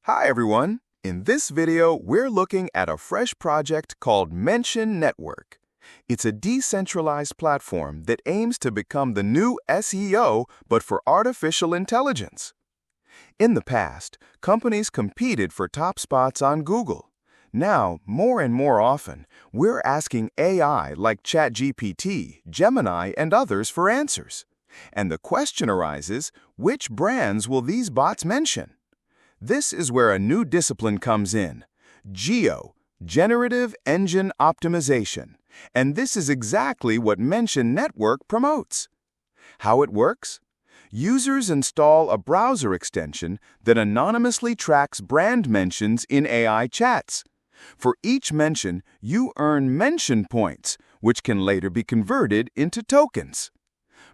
Hi everyone! In this video, we're looking at a fresh project called Mention Network. It's a decentralized platform that aims to become the new SEO but for artificial intelligence. In the past, companies competed for top spots on Google. Now, more and more often, we're asking AI like ChatGPT, Gemini, and others for answers. And the question arises, which brands will these bots mention? This is where a new discipline comes in, GEO, Generative Engine Optimization, and this is exactly what Mention Network promotes. How it works? Users install a browser extension that anonymously tracks brand mentions in AI chats. For each mention, you earn mention points, which can later be converted into tokens.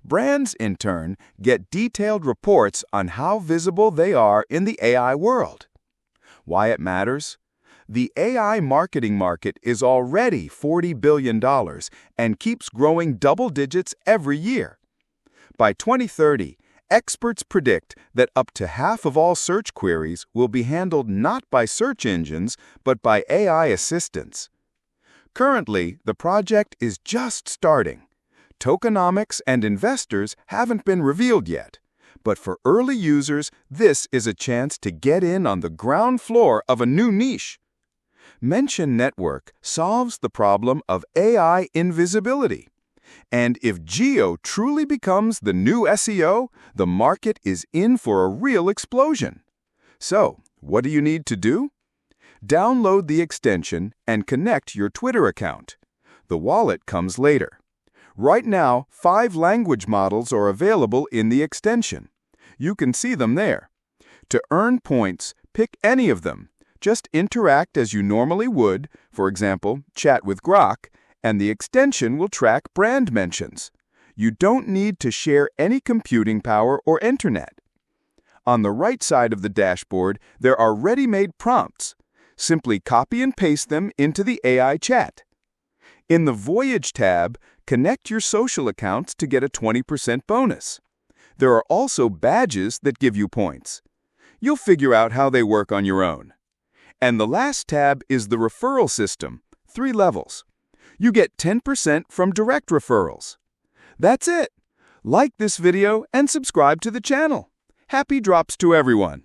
Brands, in turn, get detailed reports on how visible they are in the AI world. Why it matters? The AI marketing market is already $40 billion and keeps growing double digits every year. By 2030, experts predict that up to half of all search queries will be handled not by search engines, but by AI assistants. Currently, the project is just starting. Tokenomics and investors haven't been revealed yet, but for early users, this is a chance to get in on the ground floor of a new niche. Mention Network solves the problem of AI invisibility. And if GEO truly becomes the new SEO, the market is in for a real explosion. So, what do you need to do? Download the extension and connect your Twitter account. The wallet comes later. Right now, 5 language models are available in the extension. You can see them there. To earn points, pick any of them. Just interact as you normally would, for example, chat with Grok, and the extension will track brand mentions. You don't need to share any computing power or internet. On the right side of the dashboard, there are ready-made prompts. Simply copy and paste them into the AI chat. In the Voyage tab, connect your social accounts to get a 20% bonus. There are also badges that give you points. You'll figure out how they work on your own. And the last tab is the referral system, 3 levels. You get 10% from direct referrals. That's it. Like this video and subscribe to the channel. Happy drops to everyone.